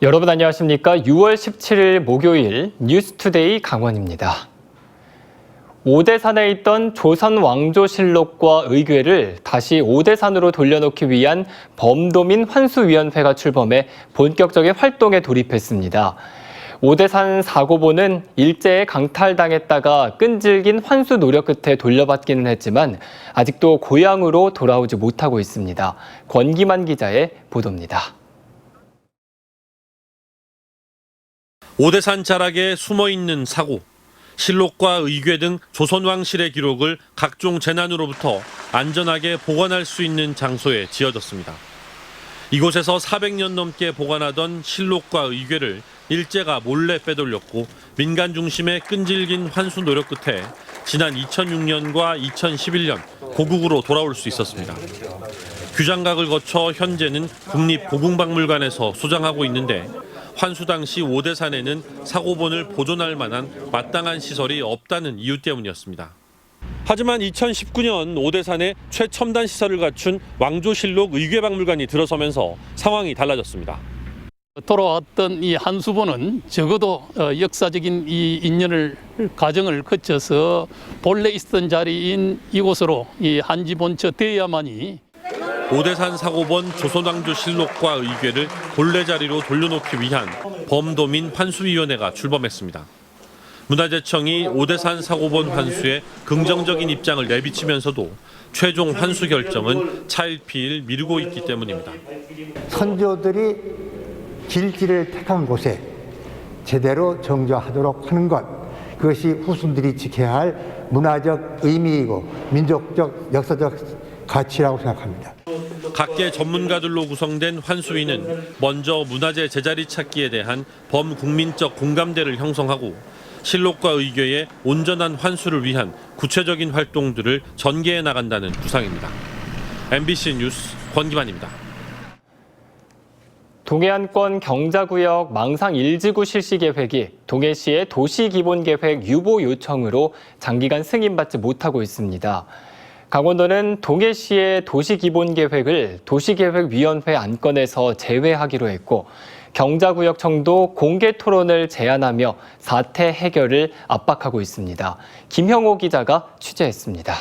여러분 안녕하십니까? 6월 17일 목요일 뉴스투데이 강원입니다. 오대산에 있던 조선 왕조실록과 의궤를 다시 오대산으로 돌려놓기 위한 범도민 환수위원회가 출범해 본격적인 활동에 돌입했습니다. 오대산 사고보는 일제에 강탈당했다가 끈질긴 환수 노력 끝에 돌려받기는 했지만 아직도 고향으로 돌아오지 못하고 있습니다. 권기만 기자의 보도입니다. 오대산 자락에 숨어있는 사고, 실록과 의궤 등 조선왕실의 기록을 각종 재난으로부터 안전하게 보관할 수 있는 장소에 지어졌습니다. 이곳에서 400년 넘게 보관하던 실록과 의궤를 일제가 몰래 빼돌렸고 민간 중심의 끈질긴 환수 노력 끝에 지난 2006년과 2011년 고국으로 돌아올 수 있었습니다. 규장각을 거쳐 현재는 국립고궁박물관에서 소장하고 있는데 환수 당시 오대산에는 사고본을 보존할 만한 마땅한 시설이 없다는 이유 때문이었습니다. 하지만 2019년 오대산에 최첨단 시설을 갖춘 왕조실록 의궤박물관이 들어서면서 상황이 달라졌습니다. 돌아왔던 이 한수본은 적어도 역사적인 이 인연을 과정을 거쳐서 본래 있었던 자리인 이곳으로 이 한지본처 되어야만이 오대산 사고본 조선왕조실록과 의궤를 본래 자리로 돌려놓기 위한 범도민 환수위원회가 출범했습니다. 문화재청이 오대산 사고본 환수에 긍정적인 입장을 내비치면서도 최종 환수 결정은 차일피일 미루고 있기 때문입니다. 선조들이 길지를 택한 곳에 제대로 정조하도록 하는 것, 그것이 후손들이 지켜야 할 문화적 의미이고 민족적 역사적 가치라고 생각합니다. 각계 전문가들로 구성된 환수위는 먼저 문화재 제자리 찾기에 대한 범국민적 공감대를 형성하고 실록과 의궤의 온전한 환수를 위한 구체적인 활동들을 전개해 나간다는 구상입니다. MBC 뉴스 권기만입니다. 동해안권 경자구역 망상 1지구 실시 계획이 동해시의 도시기본계획 유보 요청으로 장기간 승인받지 못하고 있습니다. 강원도는 동해시의 도시기본계획을 도시계획위원회 안건에서 제외하기로 했고 경자구역청도 공개 토론을 제안하며 사태 해결을 압박하고 있습니다. 김형호 기자가 취재했습니다.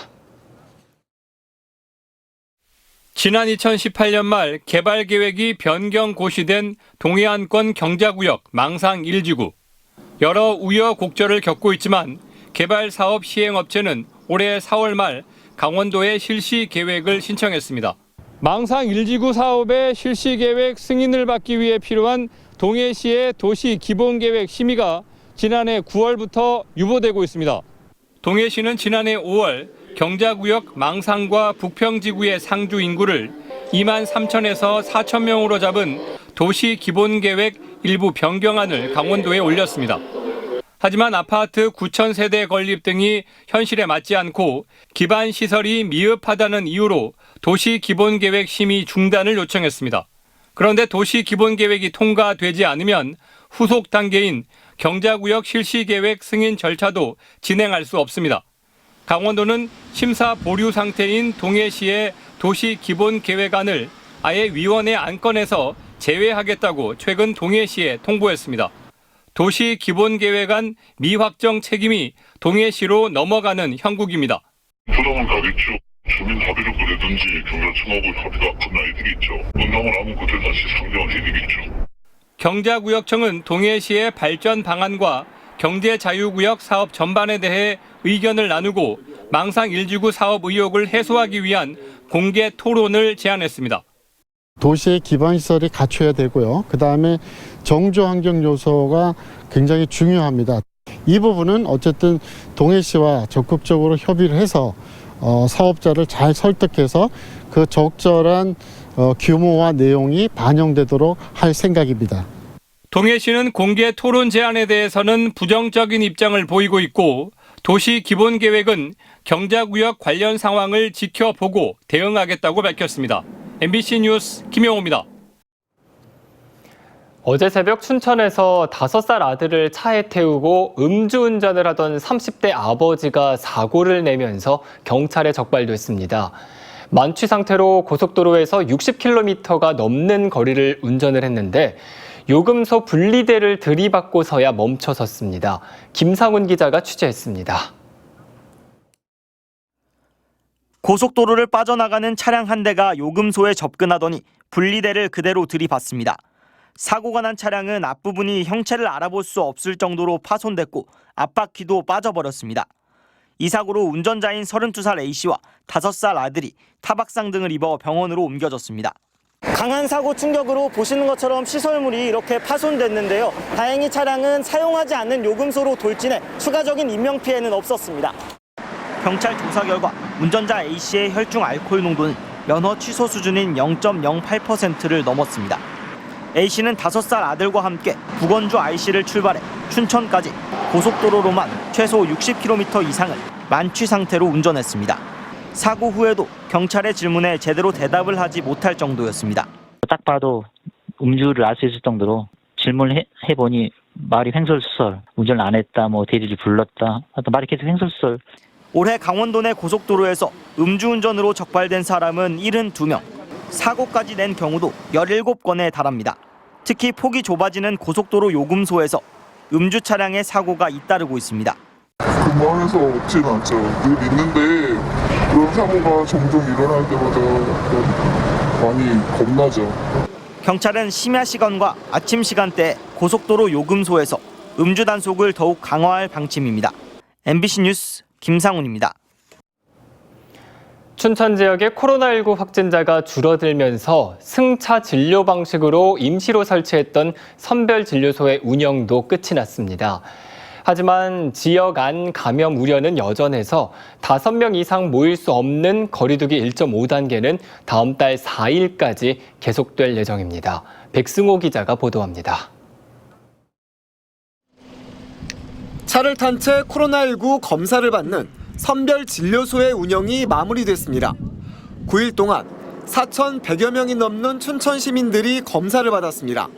지난 2018년 말 개발 계획이 변경 고시된 동해안권 경자구역 망상 1지구. 여러 우여곡절을 겪고 있지만 개발 사업 시행업체는 올해 4월 말 강원도에 실시 계획을 신청했습니다. 망상 1지구 사업의 실시 계획 승인을 받기 위해 필요한 동해시의 도시 기본계획 심의가 지난해 9월부터 유보되고 있습니다. 동해시는 지난해 5월 경자구역 망상과 북평지구의 상주 인구를 2만 3천에서 4천 명으로 잡은 도시 기본계획 일부 변경안을 강원도에 올렸습니다. 하지만 아파트 9천 세대 건립 등이 현실에 맞지 않고 기반 시설이 미흡하다는 이유로 도시 기본계획 심의 중단을 요청했습니다. 그런데 도시 기본계획이 통과되지 않으면 후속 단계인 경자구역 실시계획 승인 절차도 진행할 수 없습니다. 강원도는 심사 보류 상태인 동해시의 도시 기본계획안을 아예 위원회 안건에서 제외하겠다고 최근 동해시에 통보했습니다. 도시 기본계획안 미확정 책임이 동해시로 넘어가는 형국입니다. 부담은 가겠죠. 주민 합의를 보내든지 경자청하고 합의가 끝나야 되겠죠. 문담을 하면 그때 다시 상정을 해야 되겠죠. 경자구역청은 동해시의 발전 방안과 경제자유구역 사업 전반에 대해 의견을 나누고 망상 1지구 사업 의혹을 해소하기 위한 공개 토론을 제안했습니다. 도시의 기반시설이 갖춰야 되고요. 그다음에 정조환경 요소가 굉장히 중요합니다. 이 부분은 어쨌든 동해시와 적극적으로 협의를 해서 사업자를 잘 설득해서 그 적절한 규모와 내용이 반영되도록 할 생각입니다. 동해시는 공개 토론 제안에 대해서는 부정적인 입장을 보이고 있고 도시 기본계획은 경자구역 관련 상황을 지켜보고 대응하겠다고 밝혔습니다. MBC 뉴스 김용호입니다. 어제 새벽 춘천에서 5살 아들을 차에 태우고 음주운전을 하던 30대 아버지가 사고를 내면서 경찰에 적발됐습니다. 만취 상태로 고속도로에서 60km가 넘는 거리를 운전을 했는데 요금소 분리대를 들이받고서야 멈춰섰습니다. 김상훈 기자가 취재했습니다. 고속도로를 빠져나가는 차량 한 대가 요금소에 접근하더니 분리대를 그대로 들이받습니다. 사고가 난 차량은 앞부분이 형체를 알아볼 수 없을 정도로 파손됐고 앞바퀴도 빠져버렸습니다. 이 사고로 운전자인 32살 A씨와 5살 아들이 타박상 등을 입어 병원으로 옮겨졌습니다. 강한 사고 충격으로 보시는 것처럼 시설물이 이렇게 파손됐는데요. 다행히 차량은 사용하지 않는 요금소로 돌진해 추가적인 인명피해는 없었습니다. 경찰 조사 결과 운전자 A씨의 혈중 알코올 농도는 면허 취소 수준인 0.08%를 넘었습니다. A씨는 5살 아들과 함께 북원주 IC를 출발해 춘천까지 고속도로로만 최소 60km 이상을 만취 상태로 운전했습니다. 사고 후에도 경찰의 질문에 제대로 대답을 하지 못할 정도였습니다. 딱 봐도 음주를 알 수 있을 정도로 질문을 해보니 말이 횡설수설, 운전을 안 했다, 대리를 불렀다, 말이 계속 횡설수설. 올해 강원도 내 고속도로에서 음주운전으로 적발된 사람은 72명, 사고까지 낸 경우도 17건에 달합니다. 특히 폭이 좁아지는 고속도로 요금소에서 음주 차량의 사고가 잇따르고 있습니다. 근무하면서 없진 않죠. 늘 있는데 그런 사고가 종종 일어날 때마다 많이 겁나죠. 경찰은 심야 시간과 아침 시간대에 고속도로 요금소에서 음주 단속을 더욱 강화할 방침입니다. MBC 뉴스 김상훈입니다. 춘천 지역의 코로나19 확진자가 줄어들면서 승차 진료 방식으로 임시로 설치했던 선별진료소의 운영도 끝이 났습니다. 하지만 지역 안 감염 우려는 여전해서 5명 이상 모일 수 없는 거리두기 1.5단계는 다음 달 4일까지 계속될 예정입니다. 백승호 기자가 보도합니다. 차를 탄 채 코로나19 검사를 받는 선별진료소의 운영이 마무리됐습니다. 9일 동안 4,100여 명이 넘는 춘천 시민들이 검사를 받았습니다.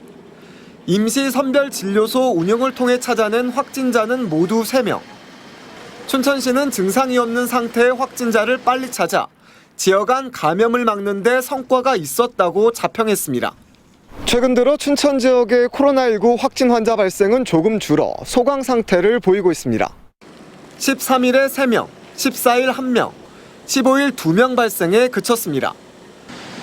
임시 선별진료소 운영을 통해 찾아낸 확진자는 모두 3명. 춘천시는 증상이 없는 상태의 확진자를 빨리 찾아 지역 안 감염을 막는 데 성과가 있었다고 자평했습니다. 최근 들어 춘천 지역의 코로나19 확진 환자 발생은 조금 줄어 소강 상태를 보이고 있습니다. 13일에 3명, 14일 1명, 15일 2명 발생에 그쳤습니다.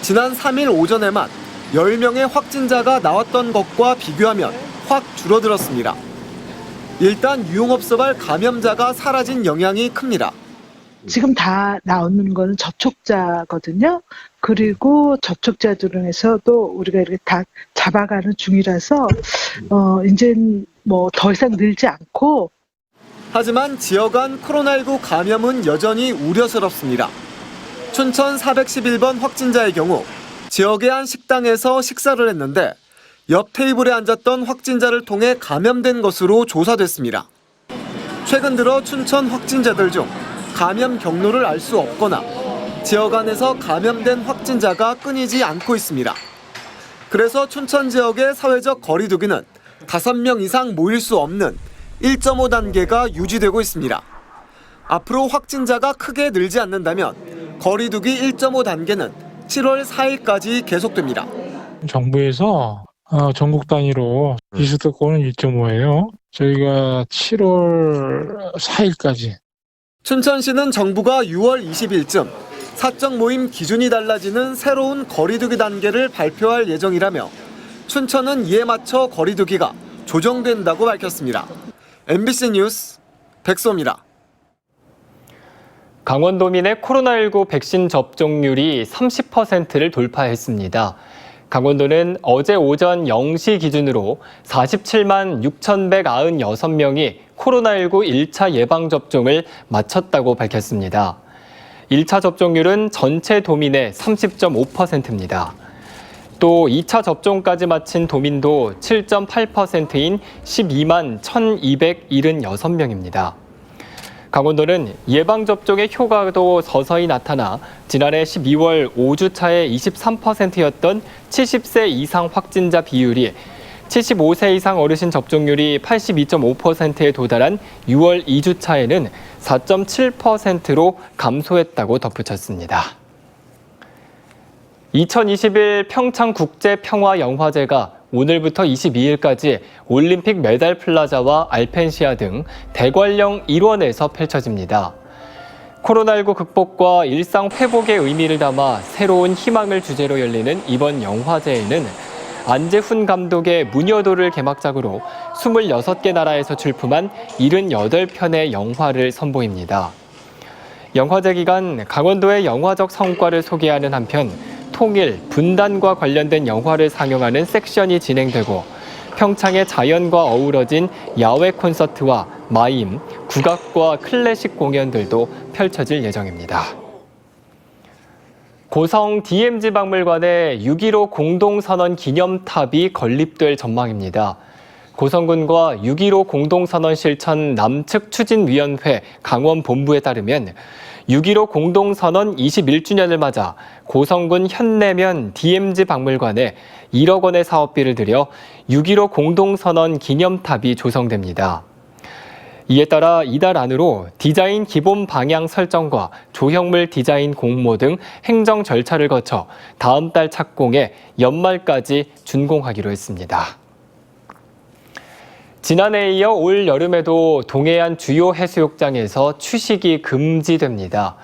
지난 3일 오전에만 10명의 확진자가 나왔던 것과 비교하면 확 줄어들었습니다. 일단 유흥업소발 감염자가 사라진 영향이 큽니다. 지금 다 나오는 거는 접촉자거든요. 그리고 접촉자들에서도 우리가 이렇게 다 잡아가는 중이라서 이제는 더 이상 늘지 않고. 하지만 지역 간 코로나19 감염은 여전히 우려스럽습니다. 춘천 411번 확진자의 경우 지역의 한 식당에서 식사를 했는데 옆 테이블에 앉았던 확진자를 통해 감염된 것으로 조사됐습니다. 최근 들어 춘천 확진자들 중 감염 경로를 알 수 없거나 지역 안에서 감염된 확진자가 끊이지 않고 있습니다. 그래서 춘천 지역의 사회적 거리두기는 5명 이상 모일 수 없는 1.5단계가 유지되고 있습니다. 앞으로 확진자가 크게 늘지 않는다면 거리두기 1.5단계는 7월 4일까지 계속됩니다. 정부에서 전국 단위로 비수도권은 1.5예요. 저희가 7월 4일까지. 춘천시는 정부가 6월 20일쯤 사적 모임 기준이 달라지는 새로운 거리두기 단계를 발표할 예정이라며 춘천은 이에 맞춰 거리두기가 조정된다고 밝혔습니다. MBC 뉴스 백소입니다. 강원도민의 코로나19 백신 접종률이 30%를 돌파했습니다. 강원도는 어제 오전 0시 기준으로 47만 6,196명이 코로나19 1차 예방접종을 마쳤다고 밝혔습니다. 1차 접종률은 전체 도민의 30.5%입니다. 또 2차 접종까지 마친 도민도 7.8%인 12만 1,276명입니다. 강원도는 예방접종의 효과도 서서히 나타나 지난해 12월 5주차에 23%였던 70세 이상 확진자 비율이 75세 이상 어르신 접종률이 82.5%에 도달한 6월 2주차에는 4.7%로 감소했다고 덧붙였습니다. 2021 평창국제평화영화제가 오늘부터 22일까지 올림픽 메달 플라자와 알펜시아 등 대관령 일원에서 펼쳐집니다. 코로나19 극복과 일상 회복의 의미를 담아 새로운 희망을 주제로 열리는 이번 영화제에는 안재훈 감독의 무녀도를 개막작으로 26개 나라에서 출품한 78편의 영화를 선보입니다. 영화제 기간 강원도의 영화적 성과를 소개하는 한편 통일, 분단과 관련된 영화를 상영하는 섹션이 진행되고 평창의 자연과 어우러진 야외 콘서트와 마임, 국악과 클래식 공연들도 펼쳐질 예정입니다. 고성 DMZ 박물관에 6.15 공동선언 기념탑이 건립될 전망입니다. 고성군과 6.15 공동선언 실천 남측 추진위원회 강원본부에 따르면 6.15 공동선언 21주년을 맞아 고성군 현내면 DMZ 박물관에 1억 원의 사업비를 들여 6.15 공동선언 기념탑이 조성됩니다. 이에 따라 이달 안으로 디자인 기본 방향 설정과 조형물 디자인 공모 등 행정 절차를 거쳐 다음 달 착공해 연말까지 준공하기로 했습니다. 지난해에 이어 올 여름에도 동해안 주요 해수욕장에서 취식이 금지됩니다.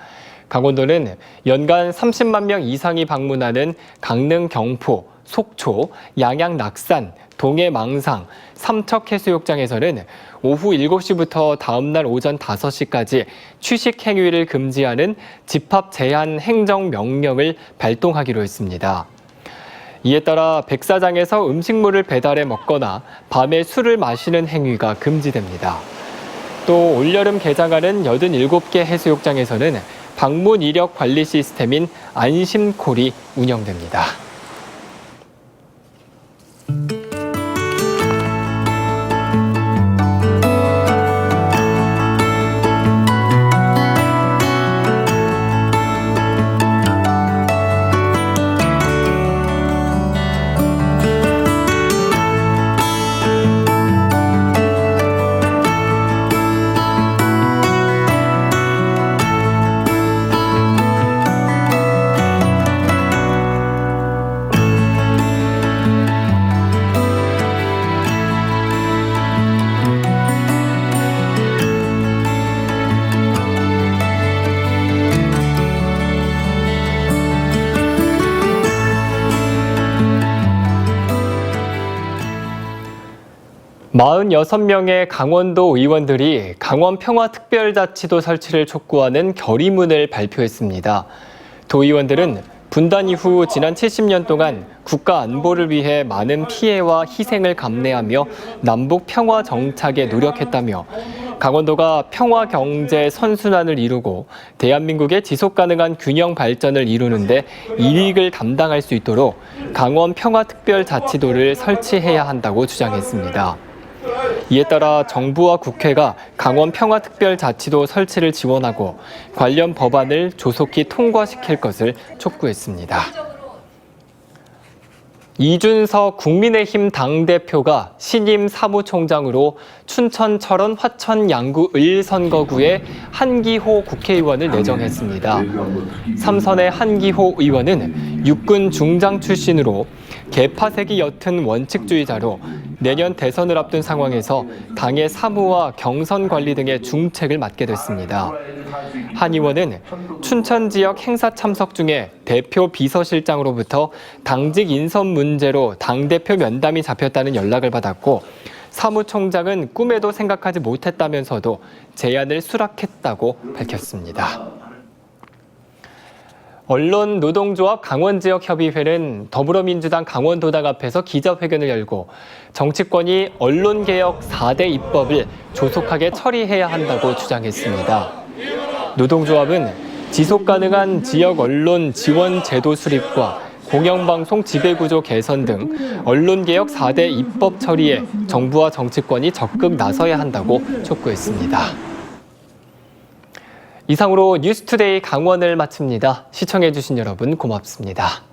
강원도는 연간 30만 명 이상이 방문하는 강릉 경포, 속초, 양양 낙산, 동해 망상, 삼척 해수욕장에서는 오후 7시부터 다음 날 오전 5시까지 취식 행위를 금지하는 집합 제한 행정 명령을 발동하기로 했습니다. 이에 따라 백사장에서 음식물을 배달해 먹거나 밤에 술을 마시는 행위가 금지됩니다. 또 올여름 개장하는 87개 해수욕장에서는 방문 이력 관리 시스템인 안심콜이 운영됩니다. (46) 명의 강원도 의원들이 강원평화특별자치도 설치를 촉구하는 결의문을 발표했습니다. 도의원들은 분단 이후 지난 70년 동안 국가 안보를 위해 많은 피해와 희생을 감내하며 남북 평화 정착에 노력했다며 강원도가 평화 경제 선순환을 이루고 대한민국의 지속 가능한 균형 발전을 이루는데 이익을 담당할 수 있도록 강원 평화특별자치도를 설치해야 한다고 주장했습니다. 이에 따라 정부와 국회가 강원 평화특별자치도 설치를 지원하고 관련 법안을 조속히 통과시킬 것을 촉구했습니다. 이준석 국민의힘 당대표가 신임 사무총장으로 춘천 철원 화천 양구 을선거구의 한기호 국회의원을 내정했습니다. 삼선의 한기호 의원은 육군 중장 출신으로 개파색이 옅은 원칙주의자로 내년 대선을 앞둔 상황에서 당의 사무와 경선 관리 등의 중책을 맡게 됐습니다. 한 의원은 춘천 지역 행사 참석 중에 대표 비서실장으로부터 당직 인선 문제로 당대표 면담이 잡혔다는 연락을 받았고 사무총장은 꿈에도 생각하지 못했다면서도 제안을 수락했다고 밝혔습니다. 언론노동조합 강원지역협의회는 더불어민주당 강원도당 앞에서 기자회견을 열고 정치권이 언론개혁 4대 입법을 조속하게 처리해야 한다고 주장했습니다. 노동조합은 지속가능한 지역 언론 지원 제도 수립과 공영방송 지배구조 개선 등 언론개혁 4대 입법 처리에 정부와 정치권이 적극 나서야 한다고 촉구했습니다. 이상으로 뉴스투데이 강원을 마칩니다. 시청해주신 여러분 고맙습니다.